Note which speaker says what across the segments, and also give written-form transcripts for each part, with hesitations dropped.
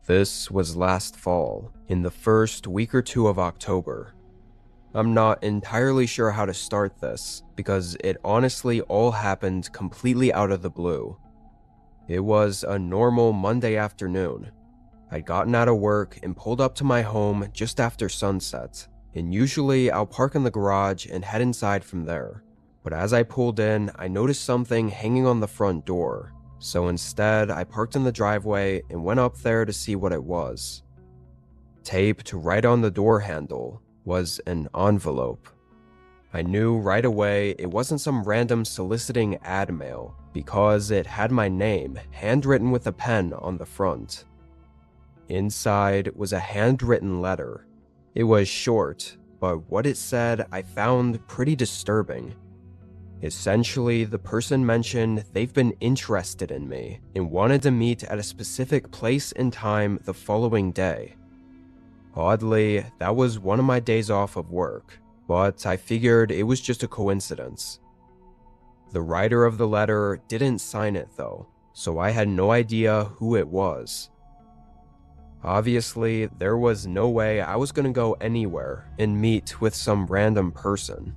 Speaker 1: This was last fall, in the first week or two of October. I'm not entirely sure how to start this, because it honestly all happened completely out of the blue. It was a normal Monday afternoon. I'd gotten out of work and pulled up to my home just after sunset, and usually I'll park in the garage and head inside from there. But as I pulled in, I noticed something hanging on the front door, so instead I parked in the driveway and went up there to see what it was. Taped right on the door handle was an envelope. I knew right away it wasn't some random soliciting ad mail because it had my name handwritten with a pen on the front. Inside was a handwritten letter. It was short, but what it said I found pretty disturbing. Essentially, the person mentioned they've been interested in me and wanted to meet at a specific place and time the following day. Oddly, that was one of my days off of work, but I figured it was just a coincidence. The writer of the letter didn't sign it though, so I had no idea who it was. Obviously, there was no way I was going to go anywhere and meet with some random person.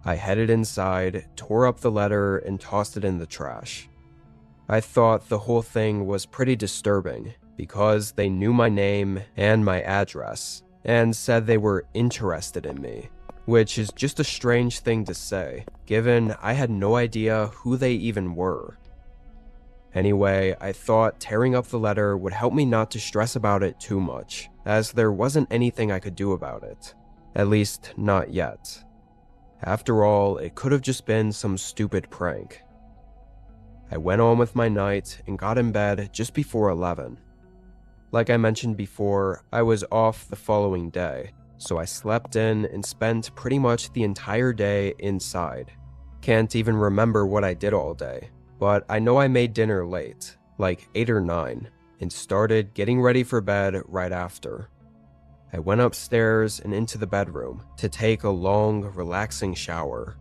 Speaker 1: I headed inside, tore up the letter, and tossed it in the trash. I thought the whole thing was pretty disturbing because they knew my name and my address and said they were interested in me, which is just a strange thing to say, given I had no idea who they even were. Anyway, I thought tearing up the letter would help me not to stress about it too much, as there wasn't anything I could do about it. At least, not yet. After all, it could have just been some stupid prank. I went on with my night and got in bed just before 11. Like I mentioned before, I was off the following day, so I slept in and spent pretty much the entire day inside. Can't even remember what I did all day, but I know I made dinner late, like 8 or 9, and started getting ready for bed right after. I went upstairs and into the bedroom to take a long, relaxing shower.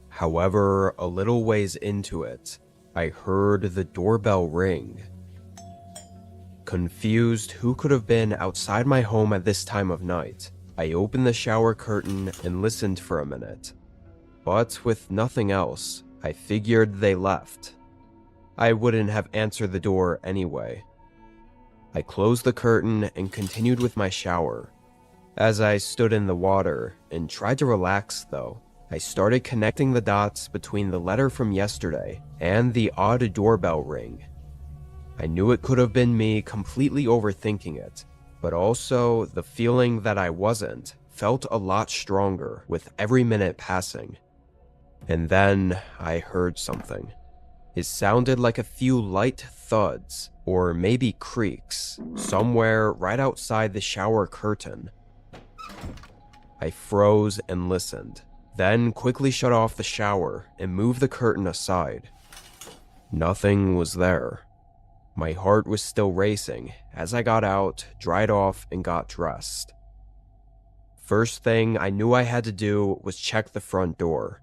Speaker 1: However, a little ways into it, I heard the doorbell ring. Confused who could have been outside my home at this time of night, I opened the shower curtain and listened for a minute. But with nothing else, I figured they left. I wouldn't have answered the door anyway. I closed the curtain and continued with my shower. As I stood in the water and tried to relax though, I started connecting the dots between the letter from yesterday and the odd doorbell ring. I knew it could have been me completely overthinking it, but also the feeling that I wasn't felt a lot stronger with every minute passing. And then I heard something. It sounded like a few light thuds, or maybe creaks, somewhere right outside the shower curtain. I froze and listened, then quickly shut off the shower and moved the curtain aside. Nothing was there. My heart was still racing as I got out, dried off, and got dressed. First thing I knew I had to do was check the front door.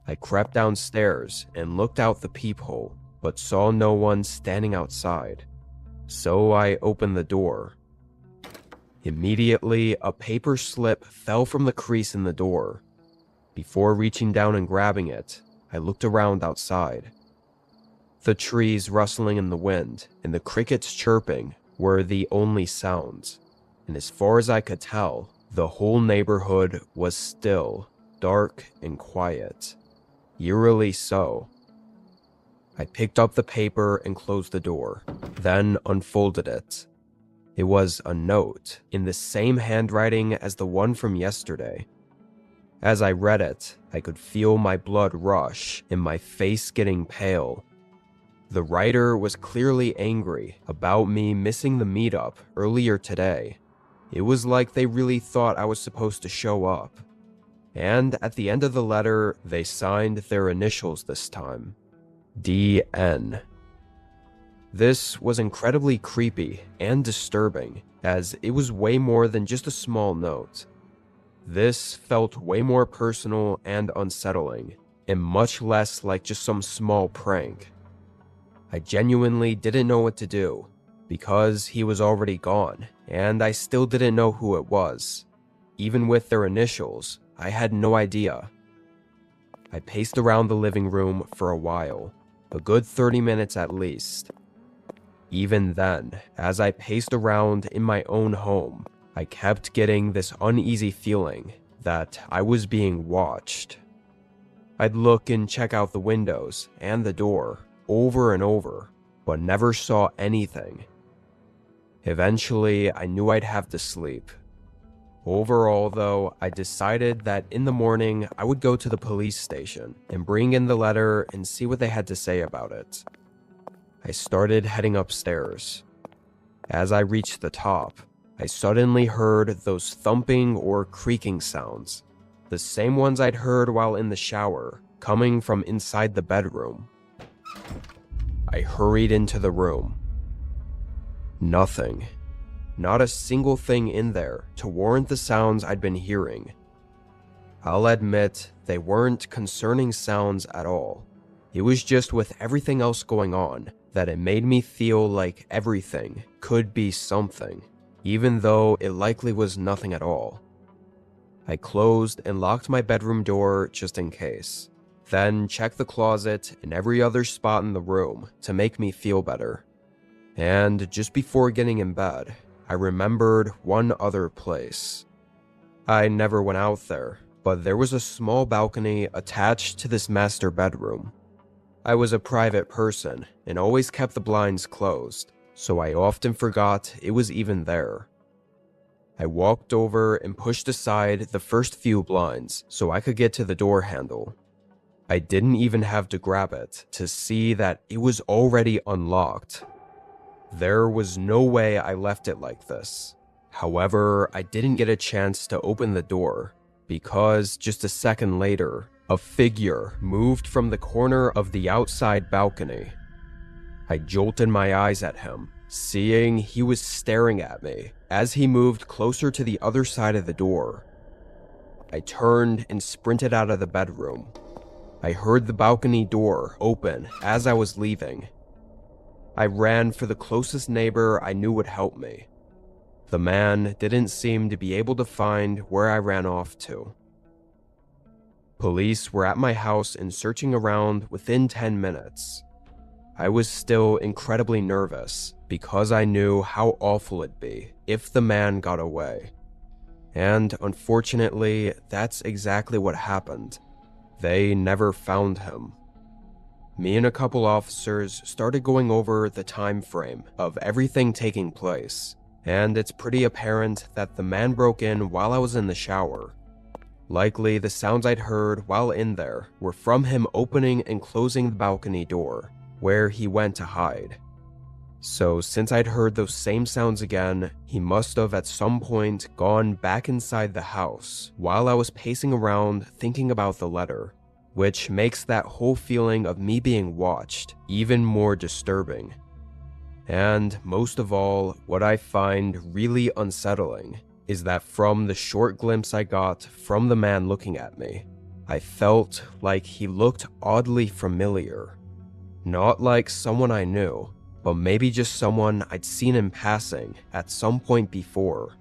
Speaker 1: I crept downstairs and looked out the peephole, but saw no one standing outside. So I opened the door. Immediately, a paper slip fell from the crease in the door. Before reaching down and grabbing it, I looked around outside. The trees rustling in the wind and the crickets chirping were the only sounds, and as far as I could tell, the whole neighborhood was still, dark, and quiet. Eerily so. I picked up the paper and closed the door, then unfolded it. It was a note in the same handwriting as the one from yesterday. As I read it, I could feel my blood rush and my face getting pale. The writer was clearly angry about me missing the meetup earlier today. It was like they really thought I was supposed to show up. And at the end of the letter, they signed their initials this time. DN. This was incredibly creepy and disturbing, as it was way more than just a small note. This felt way more personal and unsettling, and much less like just some small prank. I genuinely didn't know what to do, because he was already gone, and I still didn't know who it was. Even with their initials, I had no idea. I paced around the living room for a while, a good 30 minutes at least. Even then, as I paced around in my own home, I kept getting this uneasy feeling that I was being watched. I'd look and check out the windows and the door over and over, but never saw anything. Eventually, I knew I'd have to sleep. Overall, though, I decided that in the morning I would go to the police station and bring in the letter and see what they had to say about it. I started heading upstairs. As I reached the top, I suddenly heard those thumping or creaking sounds, the same ones I'd heard while in the shower, coming from inside the bedroom. I hurried into the room. Nothing. Not a single thing in there to warrant the sounds I'd been hearing. I'll admit, they weren't concerning sounds at all. It was just with everything else going on that it made me feel like everything could be something, even though it likely was nothing at all. I closed and locked my bedroom door just in case, then checked the closet and every other spot in the room to make me feel better. And just before getting in bed, I remembered one other place. I never went out there, but there was a small balcony attached to this master bedroom. I was a private person and always kept the blinds closed, so I often forgot it was even there. I walked over and pushed aside the first few blinds so I could get to the door handle. I didn't even have to grab it to see that it was already unlocked. There was no way I left it like this. However, I didn't get a chance to open the door because just a second later, a figure moved from the corner of the outside balcony. I jolted my eyes at him, seeing he was staring at me as he moved closer to the other side of the door. I turned and sprinted out of the bedroom. I heard the balcony door open as I was leaving. I ran for the closest neighbor I knew would help me. The man didn't seem to be able to find where I ran off to. Police were at my house and searching around within 10 minutes. I was still incredibly nervous because I knew how awful it'd be if the man got away. And unfortunately, that's exactly what happened. They never found him. Me and a couple officers started going over the time frame of everything taking place, and it's pretty apparent that the man broke in while I was in the shower. Likely, the sounds I'd heard while in there were from him opening and closing the balcony door, where he went to hide. So since I'd heard those same sounds again, he must have at some point gone back inside the house while I was pacing around thinking about the letter, which makes that whole feeling of me being watched even more disturbing. And most of all, what I find really unsettling is that from the short glimpse I got from the man looking at me, I felt like he looked oddly familiar. Not like someone I knew, but maybe just someone I'd seen in passing at some point before.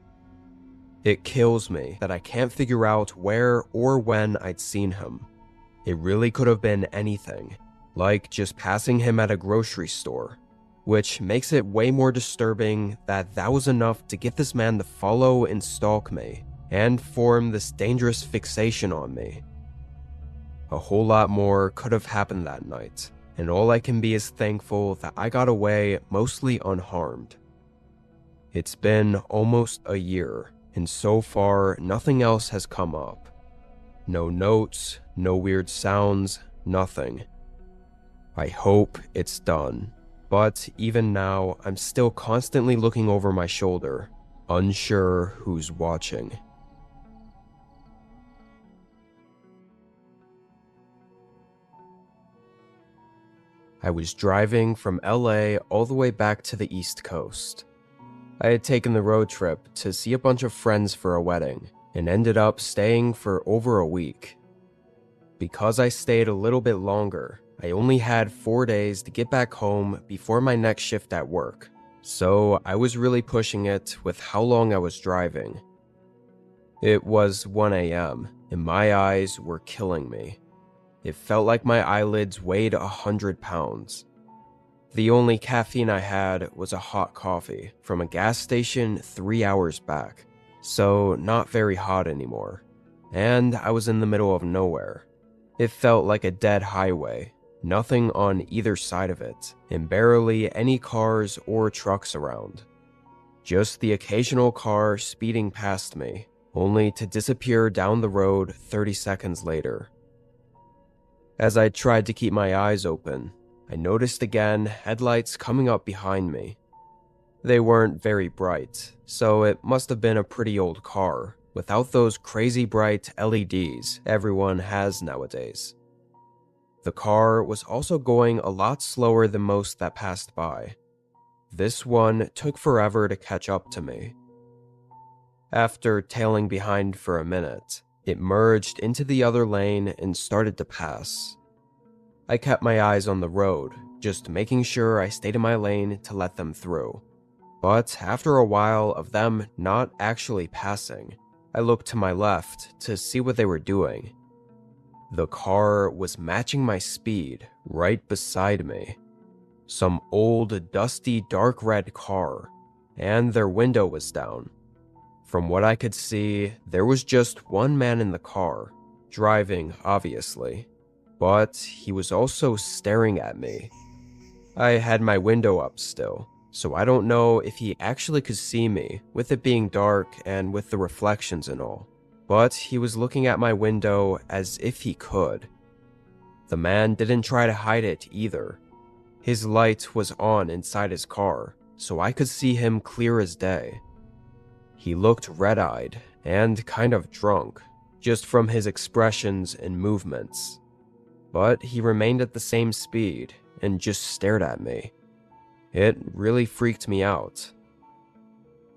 Speaker 1: It kills me that I can't figure out where or when I'd seen him. It really could have been anything, like just passing him at a grocery store, which makes it way more disturbing that was enough to get this man to follow and stalk me and form this dangerous fixation on me. A whole lot more could have happened that night, and all I can be is thankful that I got away mostly unharmed. It's been almost a year, and so far nothing else has come up. No notes, no weird sounds, nothing. I hope it's done. But even now, I'm still constantly looking over my shoulder, unsure who's watching. I was driving from LA all the way back to the East Coast. I had taken the road trip to see a bunch of friends for a wedding, and ended up staying for over a week. Because I stayed a little bit longer, I only had 4 days to get back home before my next shift at work, so I was really pushing it with how long I was driving. It was 1 a.m., and my eyes were killing me. It felt like my eyelids weighed 100 pounds. The only caffeine I had was a hot coffee from a gas station 3 hours back, so not very hot anymore. And I was in the middle of nowhere. It felt like a dead highway, nothing on either side of it, and barely any cars or trucks around. Just the occasional car speeding past me, only to disappear down the road 30 seconds later. As I tried to keep my eyes open, I noticed again headlights coming up behind me. They weren't very bright, so it must have been a pretty old car, without those crazy bright LEDs everyone has nowadays. The car was also going a lot slower than most that passed by. This one took forever to catch up to me. After tailing behind for a minute, it merged into the other lane and started to pass. I kept my eyes on the road, just making sure I stayed in my lane to let them through. But after a while of them not actually passing, I looked to my left to see what they were doing. The car was matching my speed right beside me. Some old, dusty, dark red car, and their window was down. From what I could see, there was just one man in the car, driving obviously, but he was also staring at me. I had my window up still, so I don't know if he actually could see me, with it being dark and with the reflections and all, but he was looking at my window as if he could. The man didn't try to hide it either. His light was on inside his car, so I could see him clear as day. He looked red-eyed and kind of drunk, just from his expressions and movements. But he remained at the same speed and just stared at me. It really freaked me out.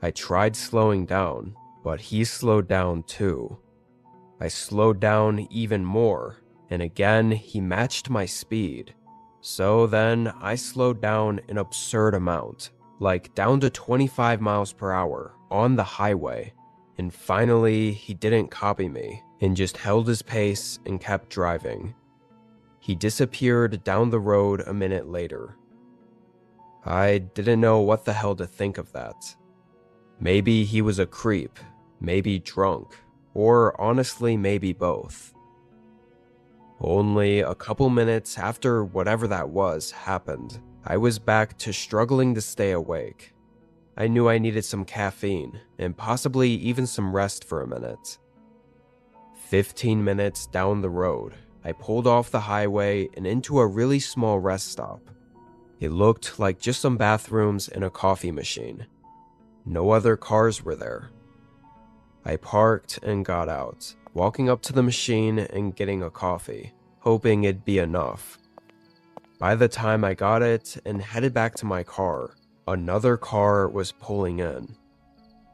Speaker 1: I tried slowing down, but he slowed down too. I slowed down even more, and again he matched my speed. So then I slowed down an absurd amount, like down to 25 miles per hour on the highway, and finally he didn't copy me and just held his pace and kept driving. He disappeared down the road a minute later. I didn't know what the hell to think of that. Maybe he was a creep, maybe drunk, or honestly maybe both. Only a couple minutes after whatever that was happened, I was back to struggling to stay awake. I knew I needed some caffeine, and possibly even some rest for a minute. 15 minutes down the road, I pulled off the highway and into a really small rest stop. It looked like just some bathrooms and a coffee machine. No other cars were there. I parked and got out, walking up to the machine and getting a coffee, hoping it'd be enough. By the time I got it and headed back to my car, another car was pulling in.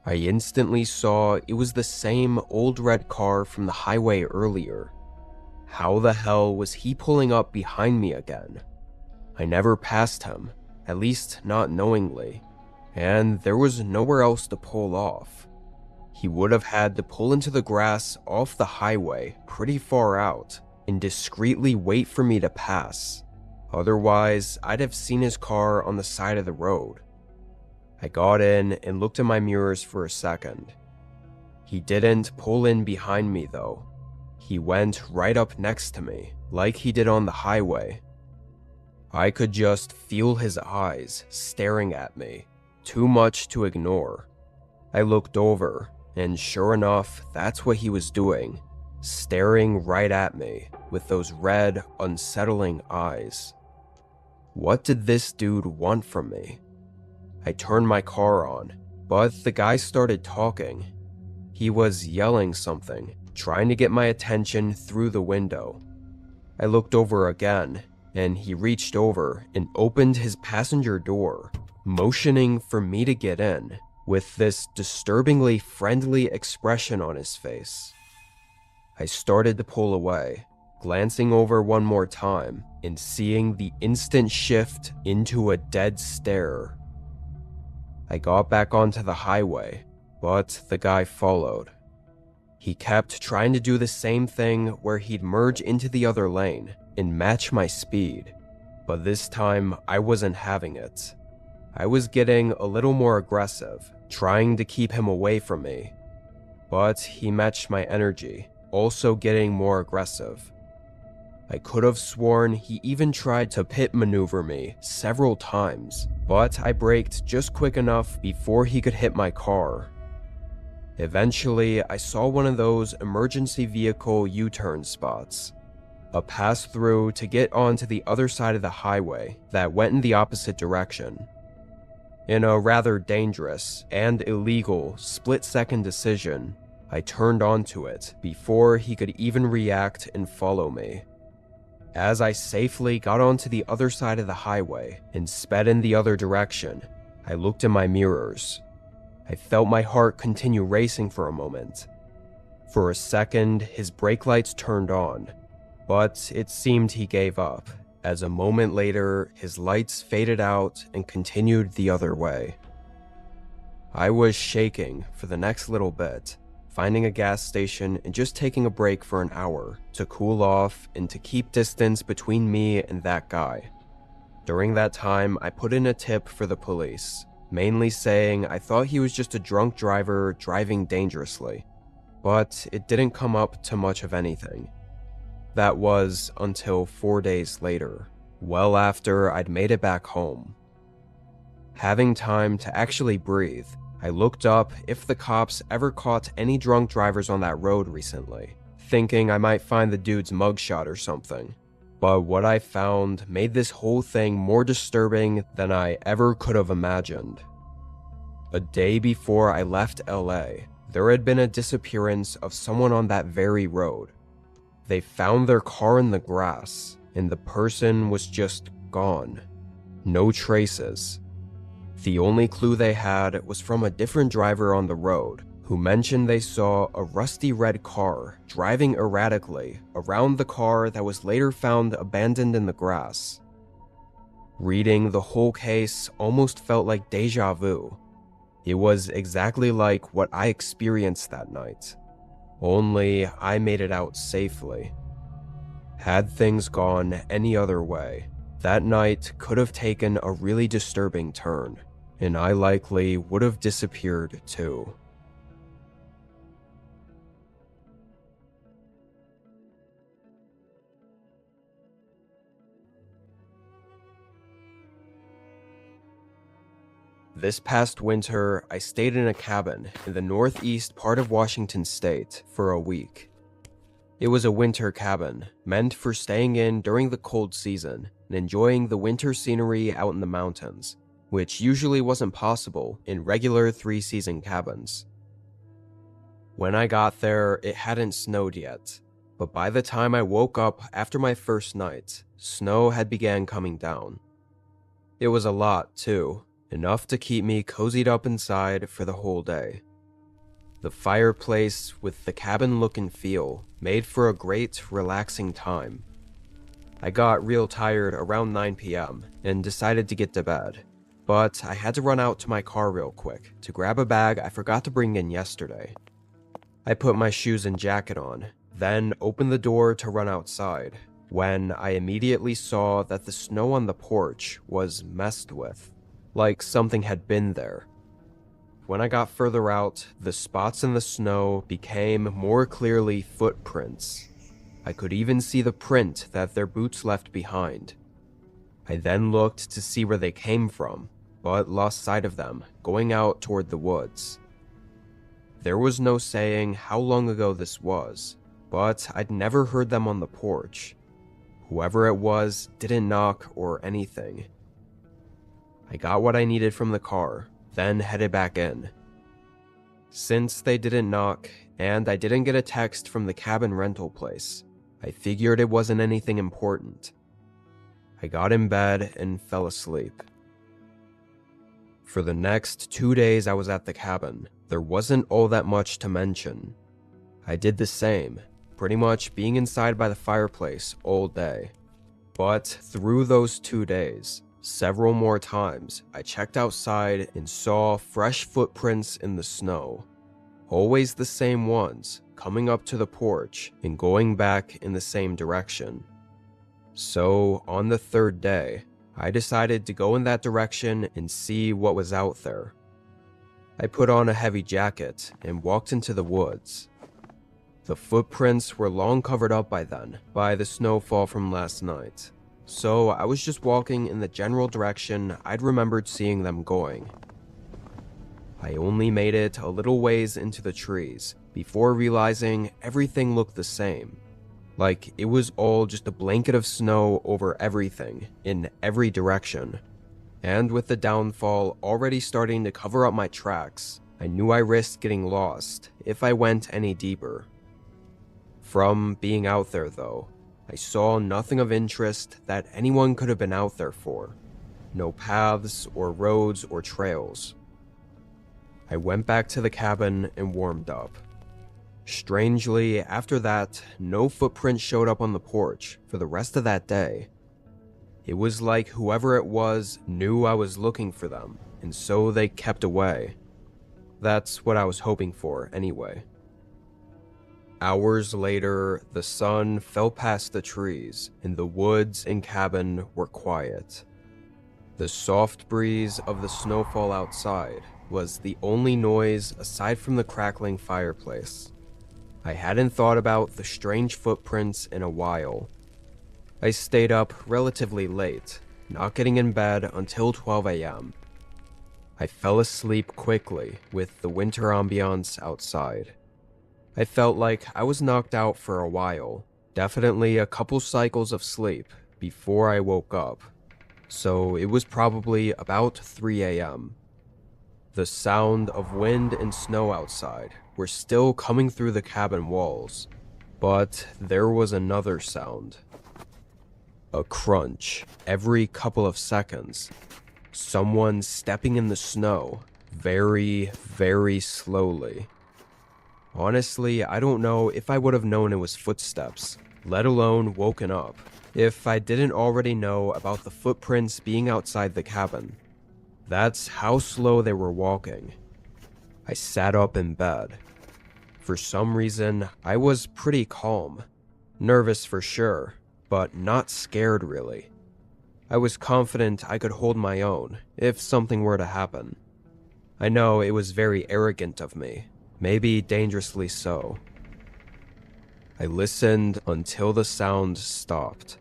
Speaker 1: I instantly saw it was the same old red car from the highway earlier. How the hell was he pulling up behind me again? I never passed him, at least not knowingly, and there was nowhere else to pull off. He would have had to pull into the grass off the highway pretty far out and discreetly wait for me to pass. Otherwise, I'd have seen his car on the side of the road. I got in and looked in my mirrors for a second. He didn't pull in behind me though. He went right up next to me, like he did on the highway. I could just feel his eyes staring at me, too much to ignore. I looked over, and sure enough, that's what he was doing, staring right at me with those red, unsettling eyes. What did this dude want from me? I turned my car on, but the guy started talking. He was yelling something, trying to get my attention through the window. I looked over again, and he reached over and opened his passenger door, motioning for me to get in, with this disturbingly friendly expression on his face. I started to pull away, glancing over one more time and seeing the instant shift into a dead stare. I got back onto the highway, but the guy followed. He kept trying to do the same thing where he'd merge into the other lane and match my speed, but this time I wasn't having it. I was getting a little more aggressive, trying to keep him away from me, but he matched my energy, also getting more aggressive. I could have sworn he even tried to pit maneuver me several times, but I braked just quick enough before he could hit my car. Eventually, I saw one of those emergency vehicle U-turn spots, a pass-through to get onto the other side of the highway that went in the opposite direction. In a rather dangerous and illegal split-second decision, I turned onto it before he could even react and follow me. As I safely got onto the other side of the highway and sped in the other direction, I looked in my mirrors. I felt my heart continue racing for a moment. For a second, his brake lights turned on, but it seemed he gave up, as a moment later, his lights faded out and continued the other way. I was shaking for the next little bit, finding a gas station and just taking a break for an hour to cool off and to keep distance between me and that guy. During that time, I put in a tip for the police, mainly saying I thought he was just a drunk driver driving dangerously, but it didn't come up to much of anything. That was until 4 days later, well after I'd made it back home. Having time to actually breathe, I looked up if the cops ever caught any drunk drivers on that road recently, thinking I might find the dude's mugshot or something. But what I found made this whole thing more disturbing than I ever could have imagined. A day before I left LA, there had been a disappearance of someone on that very road. They found their car in the grass, and the person was just gone. No traces. The only clue they had was from a different driver on the road, who mentioned they saw a rusty red car driving erratically around the car that was later found abandoned in the grass. Reading the whole case almost felt like deja vu. It was exactly like what I experienced that night. Only I made it out safely. Had things gone any other way, that night could have taken a really disturbing turn, and I likely would have disappeared too. This past winter, I stayed in a cabin in the northeast part of Washington state for a week. It was a winter cabin, meant for staying in during the cold season and enjoying the winter scenery out in the mountains, which usually wasn't possible in regular three-season cabins. When I got there, it hadn't snowed yet, but by the time I woke up after my first night, snow had began coming down. It was a lot, too. Enough to keep me cozied up inside for the whole day. The fireplace with the cabin look and feel made for a great, relaxing time. I got real tired around 9 p.m. and decided to get to bed, but I had to run out to my car real quick to grab a bag I forgot to bring in yesterday. I put my shoes and jacket on, then opened the door to run outside, when I immediately saw that the snow on the porch was messed with. Like something had been there. When I got further out, the spots in the snow became more clearly footprints. I could even see the print that their boots left behind. I then looked to see where they came from, but lost sight of them, going out toward the woods. There was no saying how long ago this was, but I'd never heard them on the porch. Whoever it was didn't knock or anything. I got what I needed from the car, then headed back in. Since they didn't knock, and I didn't get a text from the cabin rental place, I figured it wasn't anything important. I got in bed and fell asleep. For the next 2 days I was at the cabin, there wasn't all that much to mention. I did the same, pretty much being inside by the fireplace all day. But through those 2 days, several more times, I checked outside and saw fresh footprints in the snow. Always the same ones, coming up to the porch and going back in the same direction. So, on the 3rd day, I decided to go in that direction and see what was out there. I put on a heavy jacket and walked into the woods. The footprints were long covered up by then, by the snowfall from last night, so I was just walking in the general direction I'd remembered seeing them going. I only made it a little ways into the trees before realizing everything looked the same. Like it was all just a blanket of snow over everything, in every direction. And with the downfall already starting to cover up my tracks, I knew I risked getting lost if I went any deeper. From being out there though, I saw nothing of interest that anyone could have been out there for. No paths or roads or trails. I went back to the cabin and warmed up. Strangely, after that, no footprints showed up on the porch for the rest of that day. It was like whoever it was knew I was looking for them, and so they kept away. That's what I was hoping for, anyway. Hours later, the sun fell past the trees, and the woods and cabin were quiet. The soft breeze of the snowfall outside was the only noise aside from the crackling fireplace. I hadn't thought about the strange footprints in a while. I stayed up relatively late, not getting in bed until 12 a.m. I fell asleep quickly with the winter ambiance outside. I felt like I was knocked out for a while, definitely a couple cycles of sleep before I woke up, so it was probably about 3 a.m. The sound of wind and snow outside were still coming through the cabin walls, but there was another sound. A crunch every couple of seconds. Someone stepping in the snow, very, very slowly. Honestly, I don't know if I would have known it was footsteps, let alone woken up, if I didn't already know about the footprints being outside the cabin. That's how slow they were walking. I sat up in bed. For some reason, I was pretty calm. Nervous for sure, but not scared really. I was confident I could hold my own if something were to happen. I know it was very arrogant of me, maybe dangerously so. I listened until the sound stopped.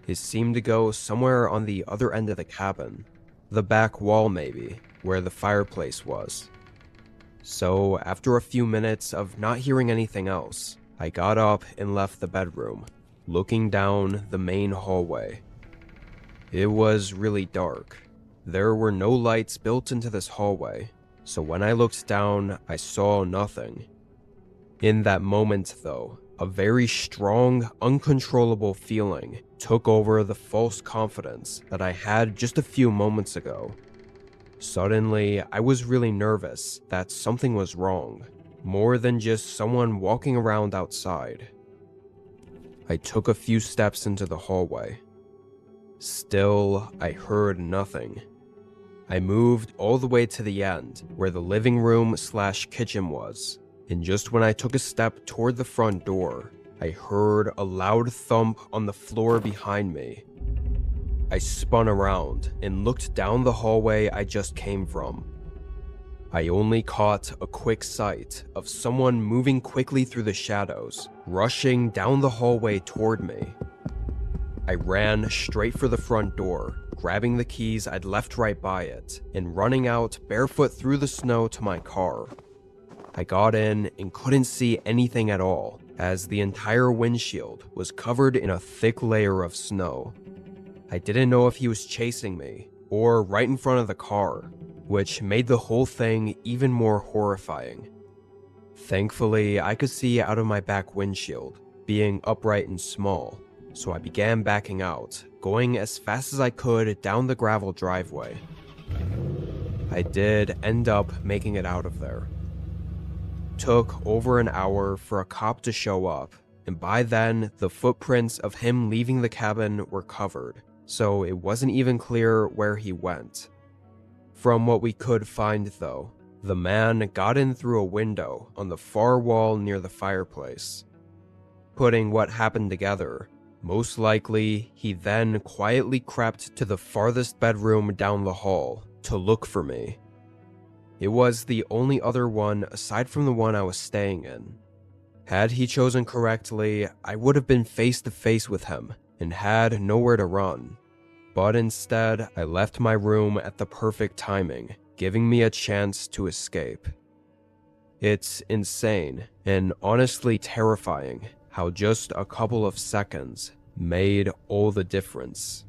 Speaker 1: It seemed to go somewhere on the other end of the cabin, the back wall maybe, where the fireplace was. So after a few minutes of not hearing anything else, I got up and left the bedroom, looking down the main hallway. It was really dark. There were no lights built into this hallway, so when I looked down, I saw nothing. In that moment though, a very strong, uncontrollable feeling took over the false confidence that I had just a few moments ago. Suddenly, I was really nervous that something was wrong, more than just someone walking around outside. I took a few steps into the hallway. Still, I heard nothing. I moved all the way to the end, where the living room/kitchen was, and just when I took a step toward the front door, I heard a loud thump on the floor behind me. I spun around and looked down the hallway I just came from. I only caught a quick sight of someone moving quickly through the shadows, rushing down the hallway toward me. I ran straight for the front door, grabbing the keys I'd left right by it, and running out barefoot through the snow to my car. I got in and couldn't see anything at all, as the entire windshield was covered in a thick layer of snow. I didn't know if he was chasing me, or right in front of the car, which made the whole thing even more horrifying. Thankfully, I could see out of my back windshield, being upright and small, so I began backing out, going as fast as I could down the gravel driveway. I did end up making it out of there. Took over an hour for a cop to show up, and by then, the footprints of him leaving the cabin were covered, so it wasn't even clear where he went. From what we could find though, the man got in through a window on the far wall near the fireplace. Putting what happened together, most likely he then quietly crept to the farthest bedroom down the hall to look for me. It was the only other one aside from the one I was staying in. Had he chosen correctly, I would have been face to face with him and had nowhere to run. But instead, I left my room at the perfect timing, giving me a chance to escape. It's insane and honestly terrifying how just a couple of seconds made all the difference.